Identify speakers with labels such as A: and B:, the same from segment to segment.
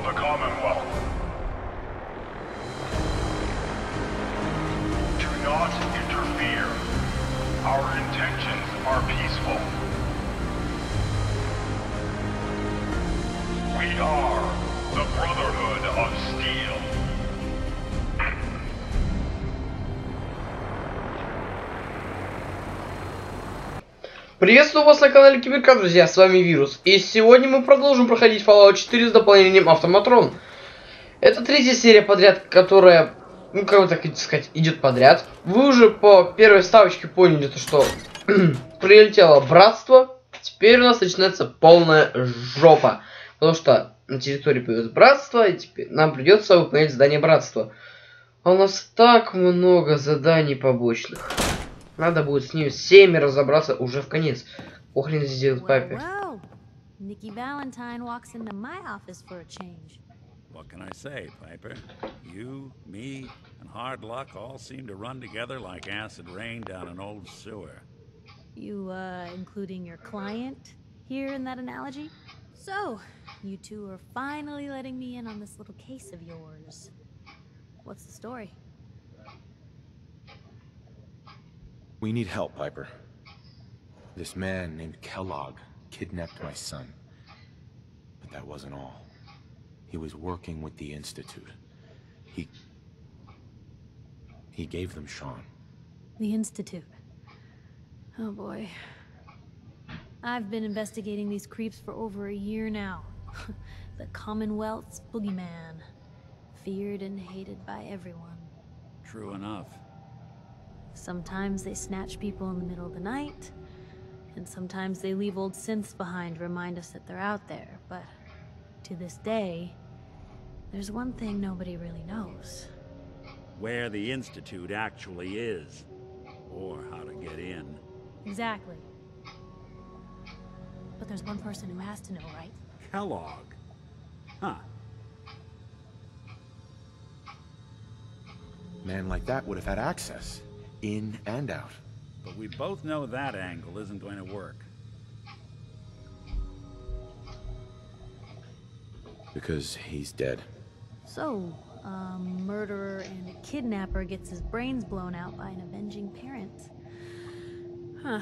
A: the Commonwealth. Do not interfere. Our intentions are peaceful. We are the Brotherhood of Steel.
B: Приветствую вас на канале Kibber-Craft, друзья, с вами Вирус. И сегодня мы продолжим проходить Fallout 4 с дополнением Автоматрон. Это третья серия подряд, которая, ну как бы так сказать, идет подряд. Вы уже по первой ставочке поняли, то, что прилетело братство. Теперь у нас начинается полная жопа. Потому что на территории появилось братство, и теперь нам придется выполнять задание братства. А у нас так много заданий побочных. Надо будет с ними всеми разобраться уже в конец. Охрен здесь делать папе.
C: Nikki Valentine walks into my office for a change.
D: What can I say, Piper? You, me, and hard luck all seem to run together like acid rain down an old sewer.
C: You, including your client here in that analogy? So, you two are finally letting me in on this little case of yours. What's the story?
E: We need help, Piper. This man named Kellogg kidnapped my son. But that wasn't all. He was working with the Institute. He gave them Sean.
C: The Institute. Oh boy. I've been investigating these creeps for over a year now. The Commonwealth's boogeyman. Feared and hated by everyone.
D: True enough.
C: Sometimes they snatch people in the middle of the night, and sometimes they leave old synths behind to remind us that they're out there, but to this day, there's one thing nobody really knows.
D: Where the Institute actually is. Or how to get in.
C: Exactly. But there's one person who has to know, right?
D: Kellogg. Huh.
E: A man like that would have had access. In and out.
D: But we both know that angle isn't going to work.
E: Because he's dead.
C: So, a murderer and a kidnapper gets his brains blown out by an avenging parent. Huh.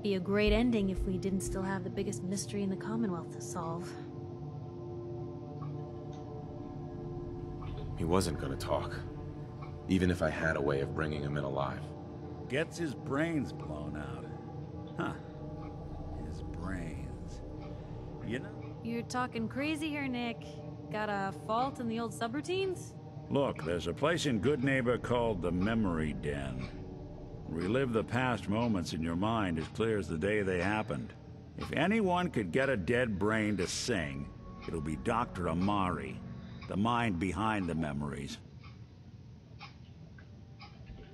C: Be a great ending if we didn't still have the biggest mystery in the Commonwealth to solve.
E: He wasn't gonna talk. Even if I had a way of bringing him in alive.
D: Gets his brains blown out. Huh. His brains. You know?
C: You're talking crazy here, Nick. Got a fault in the old subroutines?
D: Look, there's a place in Good Neighbor called the Memory Den. Relive the past moments in your mind as clear as the day they happened. If anyone could get a dead brain to sing, it'll be Dr. Amari, the mind behind the memories.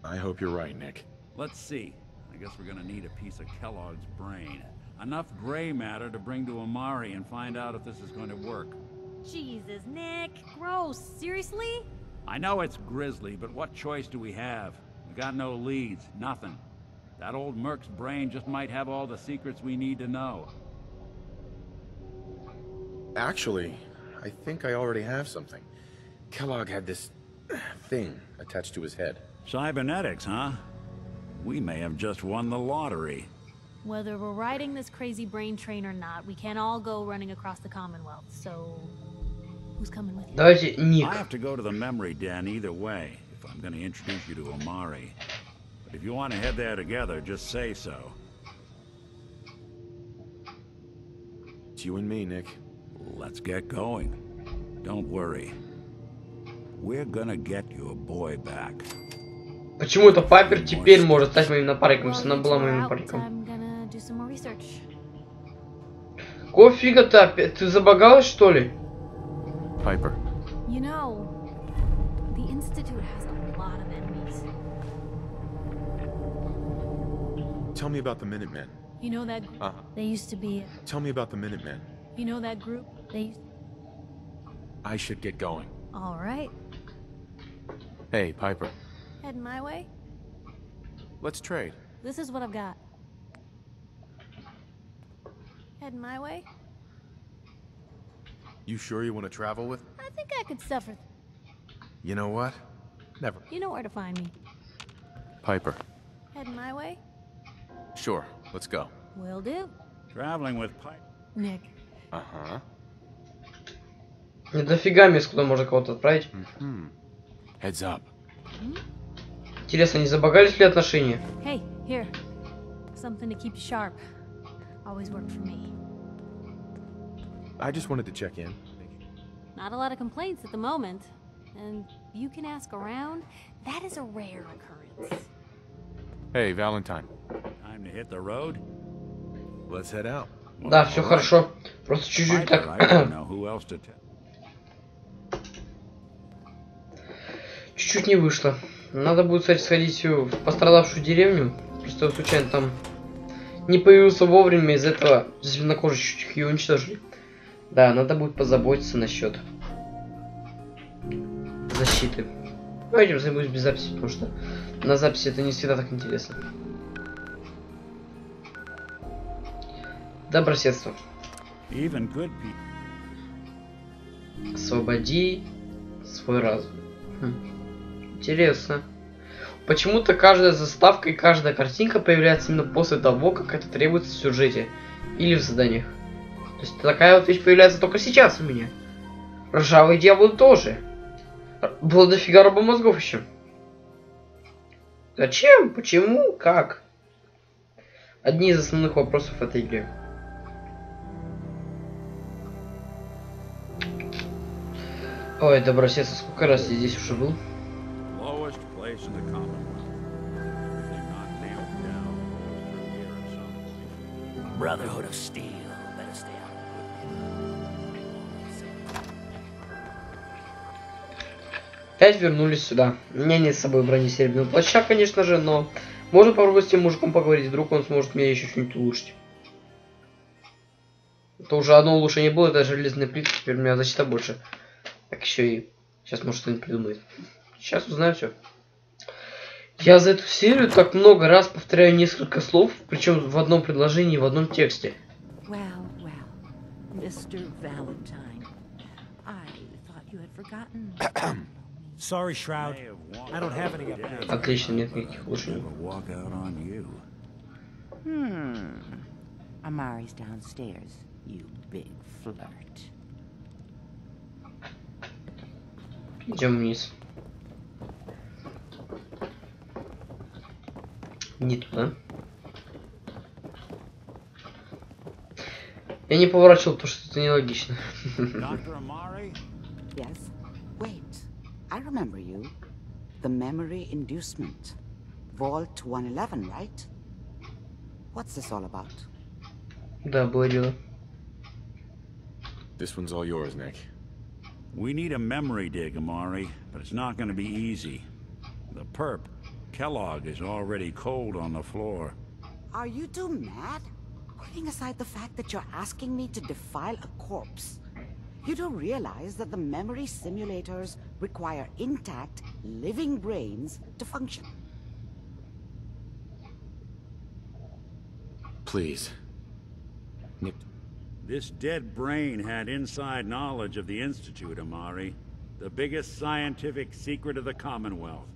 E: I hope you're right, Nick.
D: Let's see. I guess we're gonna need a piece of Kellogg's brain. Enough gray matter to bring to Amari and find out if this is going to work.
C: Jesus, Nick. Gross. Seriously?
D: I know it's grisly, but what choice do we have? We got no leads, nothing. That old Merc's brain just might have all the secrets we need to know.
E: Actually, I think I already have something. Kellogg had this thing attached to his head.
D: Cybernetics, huh? We may have just won the lottery.
C: Whether we're riding this crazy brain train or not, we can't all go running across the Commonwealth, so... Who's coming with you?
B: Давайте Ник.
D: I have to go to the memory den either way, if I'm going to introduce you to Amari. But if you want to head there together, just say so.
E: It's you and me, Nick.
D: Let's get going. Don't worry. We're gonna get your boy back.
B: Почему это Пайпер теперь может стать моим напарником, если она была моим напарником? Какого фига ты опять? Ты забагалась, что ли?
E: Piper.
C: You know, the Institute has a lot of enemies.
E: Tell me about the Minutemen.
C: You know that they used to be...
E: Tell me about the Minutemen.
C: You know that group? They...
E: I should get going.
C: All right.
E: Hey, Piper.
C: Heading my way?
E: Let's trade.
C: This is what I've got. Heading my way?
E: You sure you want to travel with?
C: I think I could suffer.
E: You know what? Never.
C: You know where to find me.
E: Piper.
C: Heading my way?
E: Sure, let's go.
C: Will do.
D: Traveling with Pipe.
C: Nick.
E: Uh-huh.
B: Дофига мест, куда можно кого-то отправить.
E: Heads up.
B: Интересно, не забагались ли отношения?
C: Hey, here. Something to keep you sharp. Always worked for me.
E: I just wanted to check in.
C: Not a lot of complaints at the moment. And you can ask around. That is a rare occurrence.
E: Hey, Valentine.
D: Time to hit the road.
E: Let's head out.
B: Да, все хорошо. Просто чуть-чуть
D: Piper, I don't
B: так...
D: know who else to tell.
B: Чуть-чуть не вышло. Надо будет, кстати, сходить в пострадавшую деревню. Просто случайно там не появился вовремя, из этого зеленокожие чуть-чуть ее уничтожили. Да, надо будет позаботиться насчет защиты. Ну, этим займусь без записи, потому что на записи это не всегда так интересно. Доброседство.
D: Even good people.
B: Освободи свой разум. Интересно. Почему-то каждая заставка и каждая картинка появляется именно после того, как это требуется в сюжете или в заданиях. То есть такая вот вещь появляется только сейчас у меня. Ржавый дьявол тоже. Было дофига робомозгов еще. Зачем? Почему? Как? Одни из основных вопросов этой игры. Ой, добросердце, сколько раз я здесь уже был?
D: Lowest place in the Commonwealth. Everything not nailed down goes through here at some point.
F: Brotherhood of Steel. Better stay out.
B: Опять вернулись сюда. У меня нет с собой брони серебряного плаща, конечно же, но можно попробовать с тем мужиком поговорить, вдруг он сможет мне еще что-нибудь улучшить. Это уже одно улучшение было, это железная плитка, теперь у меня защита больше. Так еще и сейчас может что-нибудь придумает. Сейчас узнаю все. Я за эту серию так много раз повторяю несколько слов, причем в одном предложении, в одном тексте.
F: Well, Mr. Valentine, I thought you had forgotten.
G: Sorry, Shroud. I don't have any updates.
B: Отлично, нет никаких улучшений.
D: Walk out on you.
F: Amari's downstairs, you big flirt.
B: Идем вниз. Не туда. Я не поворачивал, потому что это нелогично.
D: Dr. Amari?
H: Yes. Wait. I remember you. The memory inducement. Vault 111, right? What's this all about?
B: Да, было дело.
E: This one's all yours, Nick.
D: We need a memory dig, Amari, but it's not going to be easy. The perp, Kellogg, is already cold on the floor.
H: Are you two mad? Putting aside the fact that you're asking me to defile a corpse, you don't realize that the memory simulators require intact, living brains to function.
E: Please. Nick.
D: This dead brain had inside knowledge of the Institute, Amari. The biggest scientific secret of the Commonwealth.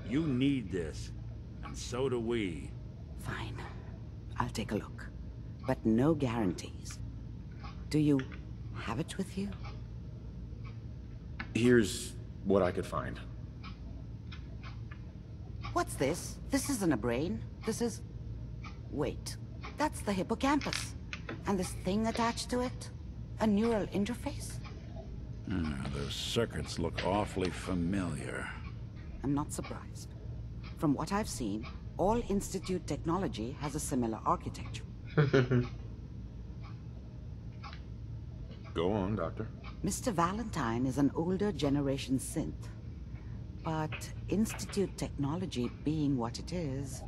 D: You need this, and so do we.
H: Fine. I'll take a look. But no guarantees. Do you have it with you?
E: Here's what I could find.
H: What's this? This isn't a brain. This is... Wait. That's the hippocampus. And this thing attached to it? A neural interface?
D: Those circuits look awfully familiar.
H: I'm not surprised. From what I've seen, all Institute technology has a similar architecture.
E: Go on, Doctor.
H: Mr. Valentine is an older generation synth. But Institute technology being what it is...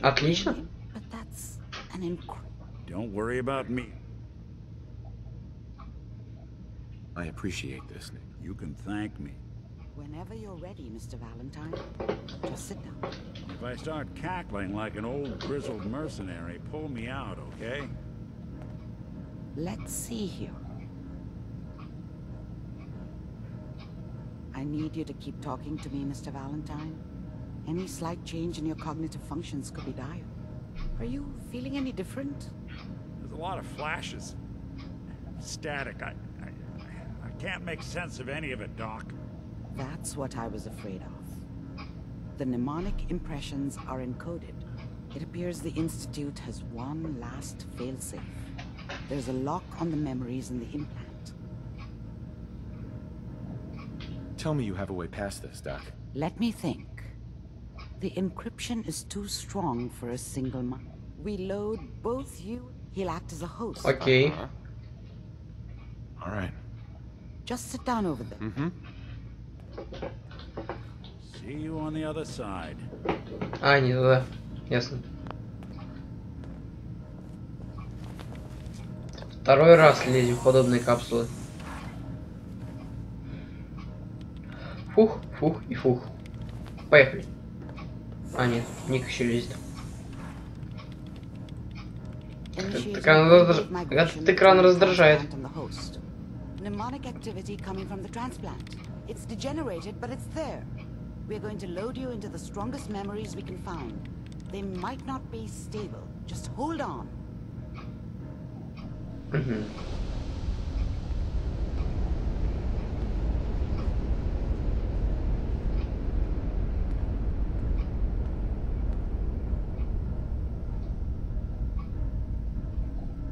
B: Отлично.
H: But that's an incredible...
D: Don't worry about me.
E: I appreciate this, Nick.
D: You can thank me.
H: Whenever you're ready, Mr. Valentine, just sit down.
D: If I start cackling like an old grizzled mercenary, pull me out, okay?
H: Let's see here. I need you to keep talking to me, Mr. Valentine. Any slight change in your cognitive functions could be dire. Are you feeling any different?
D: There's a lot of flashes. Static. I can't make sense of any of it, Doc.
H: That's what I was afraid of. The mnemonic impressions are encoded. It appears the Institute has one last failsafe. There's a lock on the memories in the implant.
E: Tell me you have a way past this, Doc.
H: Let me think. The encryption is too strong for a single mind. We load both you. He'll act as a host.
B: Окей.
E: All right.
H: Just sit down over there.
E: Mm-hmm.
D: See you on the other side.
B: А, не туда. Ясно. Второй раз лезем в подобные капсулы. Фух, фух и фух. Поехали. А, нет, Ник еще лезет. Этот экран раздражает.
H: Mnemonic activity coming from the transplant. It's degenerated, but it's there. We're going to load you into the strongest memories we can find. They might not be stable. Just hold on.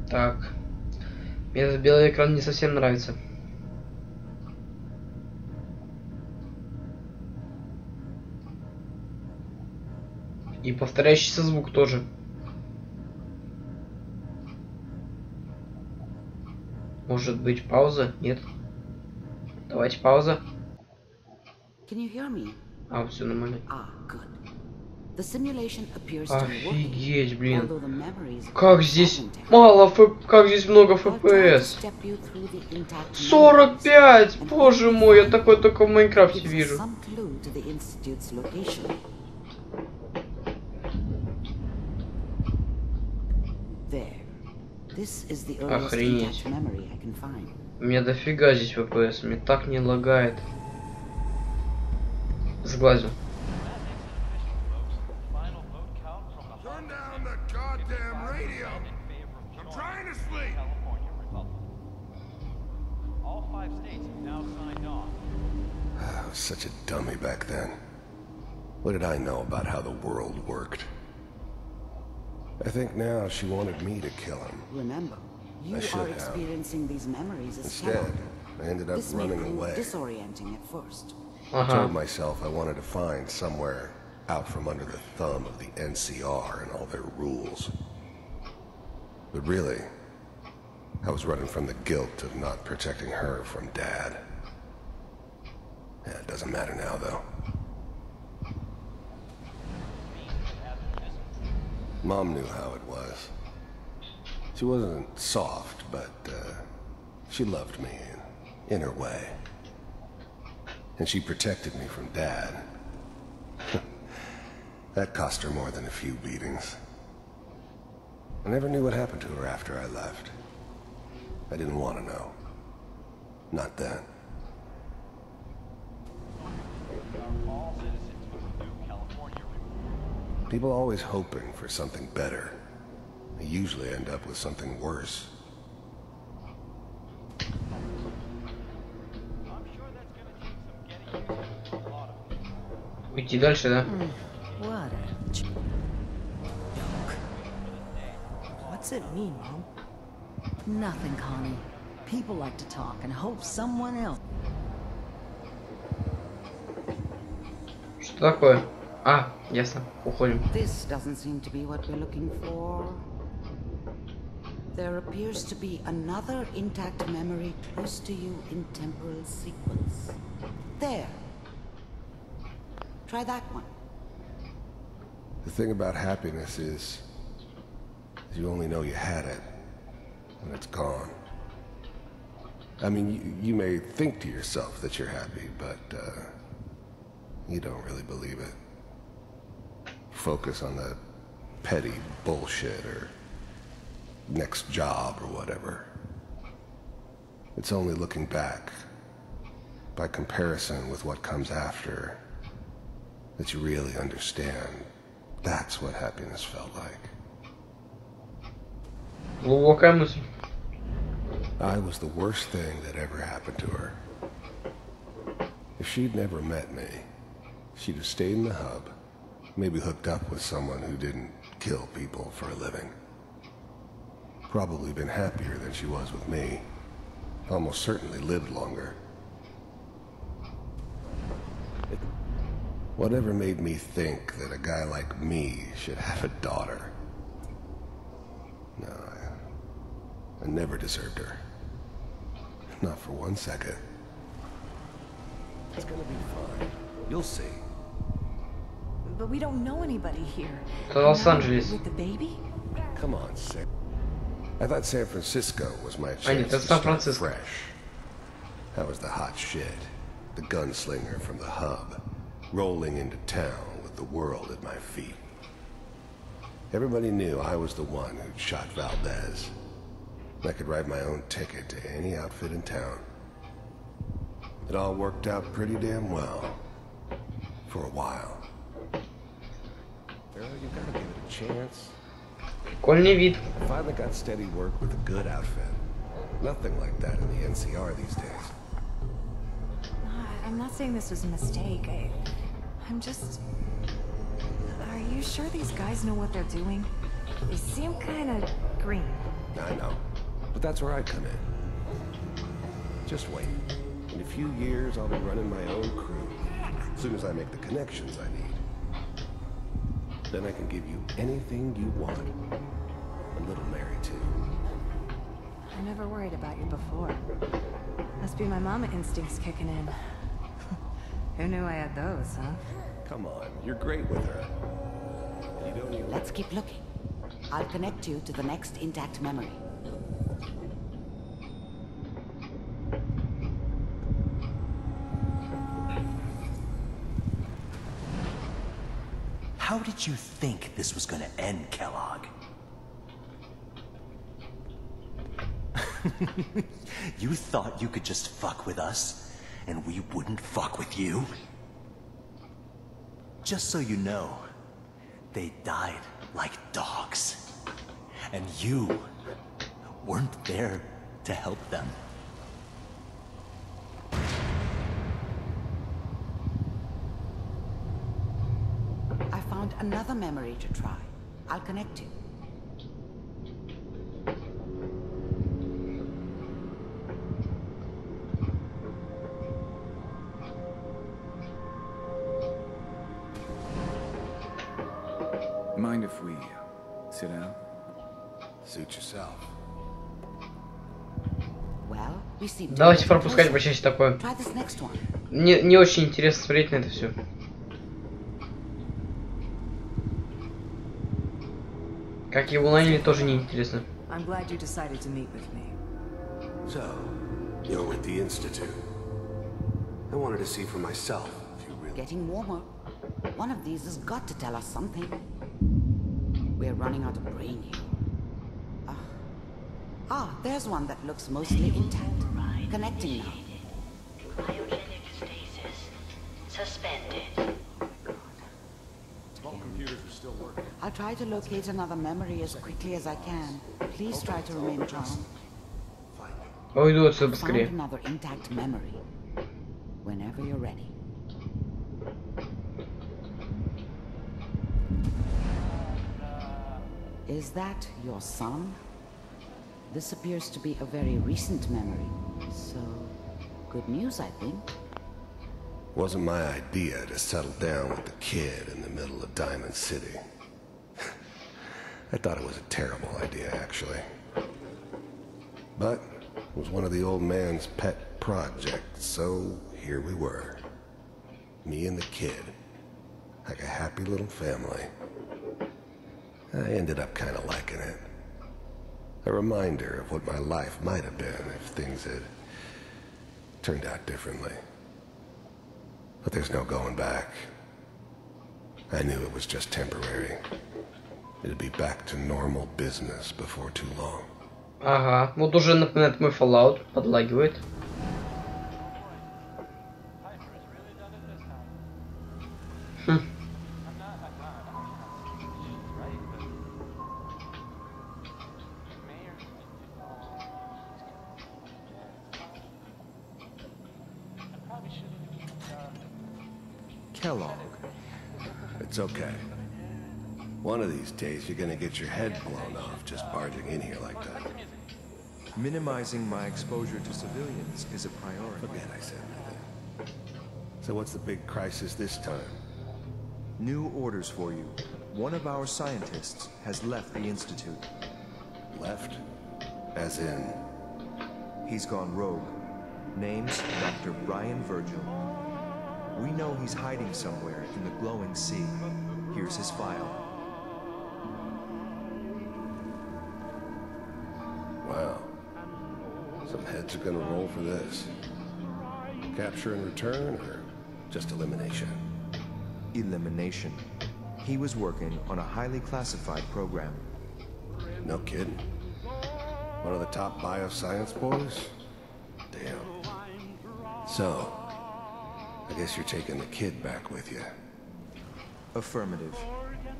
B: Так. Мне этот белый экран не совсем нравится. И повторяющийся звук тоже. Может быть пауза? Нет. Давайте пауза.
H: Can you hear me?
B: А, все нормально.
H: Good. The simulation appears to be working,
B: Офигеть, блин.
H: although the memories
B: Как здесь мало как здесь много FPS. 45! Боже мой, я такой только в Майнкрафте вижу. Охренеть. У меня дофига здесь FPS, мне так не лагает. Сглазил.
I: Such a dummy back then. What did I know about how the world worked? I think now she wanted me to kill him.
H: Remember, you are experiencing these memories as
I: Instead, I ended up running away.
H: Disorienting at first.
I: I told myself I wanted to find somewhere out from under the thumb of the NCR and all their rules. But really, I was running from the guilt of not protecting her from Dad. Yeah, it doesn't matter now, though. Mom knew how it was. She wasn't soft, but she loved me in her way. And she protected me from Dad. That cost her more than a few beatings. I never knew what happened to her after I left. I didn't want to know. Not then. People always hoping for something better. They usually end up with something worse.
B: Идти дальше, да?
F: What a joke. What's it mean, Mom? Nothing, Connie. People like to talk and hope someone else.
B: Что такое? А, ясно. Уходим.
H: This doesn't seem to be what we're looking for. There appears to be another intact memory close to you in temporal sequence. There. Try that one.
I: The thing about happiness is you only know you had it when it's gone. I mean, you may think to yourself that you're happy, but you don't really believe it. Focus on the petty bullshit or next job or whatever. It's only looking back, by comparison with what comes after, that you really understand. That's what happiness felt like.
B: Глубокая мысль.
I: I was the worst thing that ever happened to her. If she'd never met me, she'd have stayed in the hub, maybe hooked up with someone who didn't kill people for a living. Probably been happier than she was with me. Almost certainly lived longer. Whatever made me think that a guy like me should have a daughter? No, I never deserved her. Not for 1 second. It's gonna be fine. You'll see.
F: But we don't know anybody here.
B: To Los Angeles.
F: With the baby?
I: Come on, Sam. I thought San Francisco was my
B: А нет,
I: chance
B: это
I: to
B: Сан
I: start
B: Франциско.
I: fresh. I was the hot shit, the gunslinger from the hub, rolling into town with the world at my feet. Everybody knew I was the one who'd shot Valdez. I could write my own ticket to any outfit in town. It all worked out pretty damn well. For a while. Girl, you gotta give it a chance.
B: Прикольный вид.
I: I finally got steady work with a good outfit. Nothing like that in the NCR these days.
F: I'm not saying this was a mistake. I'm just... Are you sure these guys know what they're doing? They seem kind of green.
I: I know. But that's where I come in. Just wait. In a few years, I'll be running my own crew. As soon as I make the connections I need. Then I can give you anything you want. A little Mary, too.
F: I never worried about you before. Must be my mama instincts kicking in. Who knew I had those, huh?
I: Come on, you're great with her. You don't even...
H: Let's keep looking. I'll connect you to the next intact memory.
J: How did you think this was gonna end, Kellogg? You thought you could just fuck with us, and we wouldn't fuck with you? Just so you know, they died like dogs. And you weren't there to help them.
H: I found another memory to try. I'll connect you.
E: Mind if we sit down?
I: Suit yourself.
H: Well, we seem to
B: Давайте
H: be
B: пропускать
H: closer.
B: почаще такое.
H: Try this next one.
B: Не очень интересно смотреть на это все. Как его наняли, тоже неинтересно.
F: I'm glad you decided to meet with me.
I: So, you're with the Institute. I wanted to see for myself if you really...
H: Getting warmer. One of these has got to tell us something. We're running out of brain here. There's one that looks mostly intact. Connecting now.
K: Cryogenic stasis suspended.
E: All computers are still working.
H: I'll try to locate another memory as quickly as I can. Please try to remain calm.
B: Уйду отсюда
H: Found
B: быстрее.
H: another intact memory. Whenever you're ready. Is that your son? This appears to be a very recent memory. So, good news, I think.
I: Wasn't my idea to settle down with the kid in the middle of Diamond City. I thought it was a terrible idea, actually. But it was one of the old man's pet projects, so here we were. Me and the kid. Like a happy little family. I ended up kind of liking it. A reminder of what my life might have been if things had turned out differently. But there's no going back. I knew it was just temporary. It'd be back to normal business before too long.
B: Ага, вот уже напоминает мой Fallout, подлагивает.
E: Kellogg.
I: It's okay. One of these days, you're gonna get your head blown off just barging in here like that.
E: Minimizing my exposure to civilians is a priority.
I: Forget I said anything. So what's the big crisis this time?
E: New orders for you. One of our scientists has left the Institute.
I: Left? As in?
E: He's gone rogue. Name's Dr. Brian Virgil. We know he's hiding somewhere in the glowing sea. Here's his file.
I: Wow. Some heads are gonna roll for this. Capture and return, or just elimination?
E: Elimination. He was working on a highly classified program.
I: No kidding. One of the top bioscience boys? Damn. So, I guess you're taking the kid back with you.
E: Affirmative.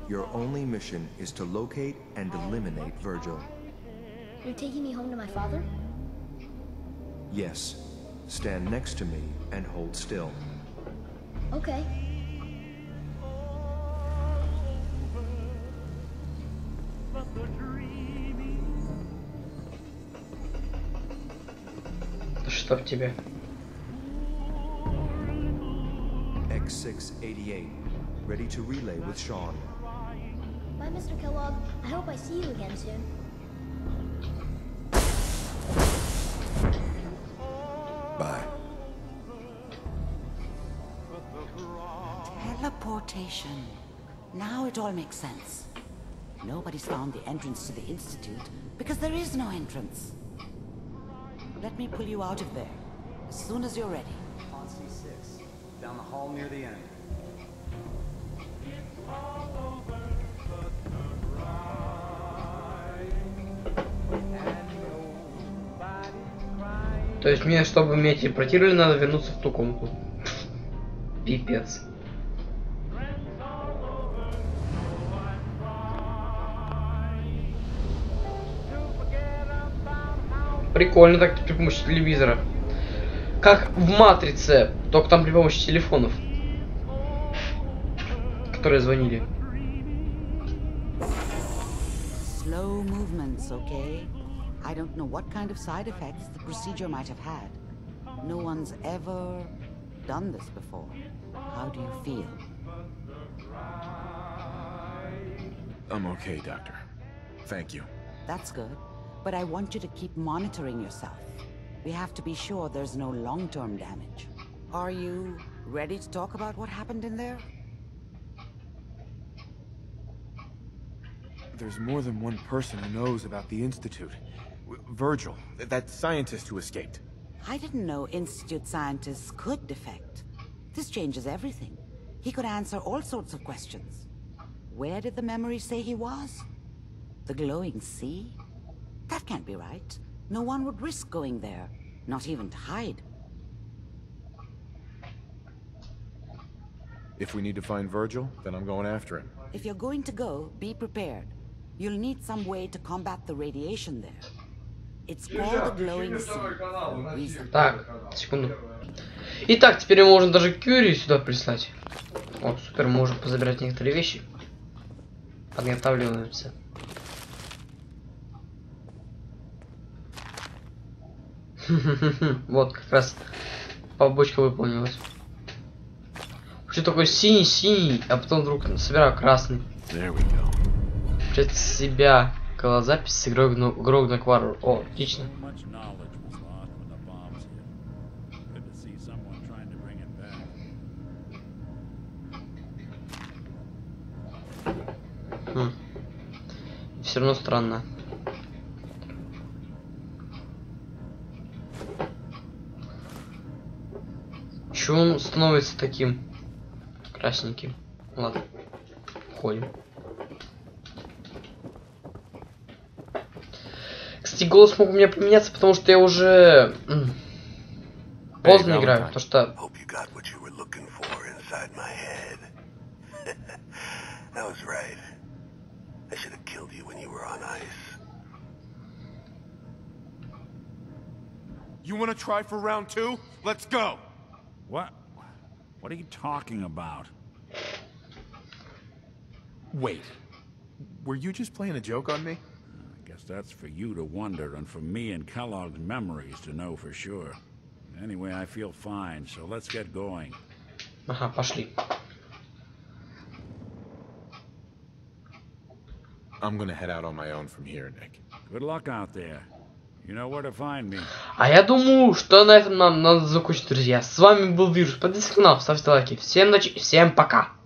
E: Your only mission is to locate and eliminate Virgil.
L: You're taking me home to my father?
E: Yes. Stand next to me and hold still.
L: Okay.
B: Чтоб тебе.
E: X688, ready to relay with Sean.
L: Bye, Mr. Kellogg. I hope I see you again soon.
I: Bye.
H: Teleportation. Now it all makes sense. Nobody's found the entrance to the Institute because there is no entrance. Let me pull you out of there as soon as you're ready.
J: On C6, down the hall near the end.
B: То есть мне, чтобы меня телепортировали, надо вернуться в ту комнату. Пипец. Прикольно так при помощи телевизора. Как в Матрице, только там при помощи телефонов, которые звонили.
H: Slow movements, okay? I don't know what kind of side effects the procedure might have had. No one's ever done this before. How do you feel?
E: I'm okay, Doctor. Thank you.
H: That's good. But I want you to keep monitoring yourself. We have to be sure there's no long-term damage. Are you ready to talk about what happened in there?
E: There's more than one person who knows about the Institute. Virgil, that scientist who escaped.
H: I didn't know Institute scientists could defect. This changes everything. He could answer all sorts of questions. Where did the memory say he was? The glowing sea? That can't be right. No one would risk going there, not even to hide.
E: If we need to find Virgil, then I'm going after him.
H: If you're going to go, be prepared. You'll need some way to combat the radiation there. It's called the glowing sea.
B: Так, секунду. Итак, теперь можно даже Кюри сюда прислать. О, супер, мы можем позабирать некоторые вещи. Подготавливаемся. Вот, как раз побочка выполнилась. Что такое синий, а потом вдруг собираю красный. Пред себя голозапись с игрой Грог на Квару. О, отлично. Все равно странно. Чего он становится таким красненьким? Ладно, ходим. Кстати, голос мог у меня поменяться, потому что я уже поздно играю, потому что...
E: You want to try for round 2? Let's go.
D: What? What are you talking about?
E: Wait. Were you just playing a joke on me?
D: I guess that's for you to wonder, and for me and Kellogg's memories to know for sure. Anyway, I feel fine, so let's get going.
B: Ага, пошли.
E: I'm gonna head out on my own from here, Nick.
D: Good luck out there. You know where to find me.
B: А я думаю, что на этом нам надо закончить, друзья. С вами был Вирус. Подписывайтесь на канал, ставьте лайки. Всем удачи, всем пока.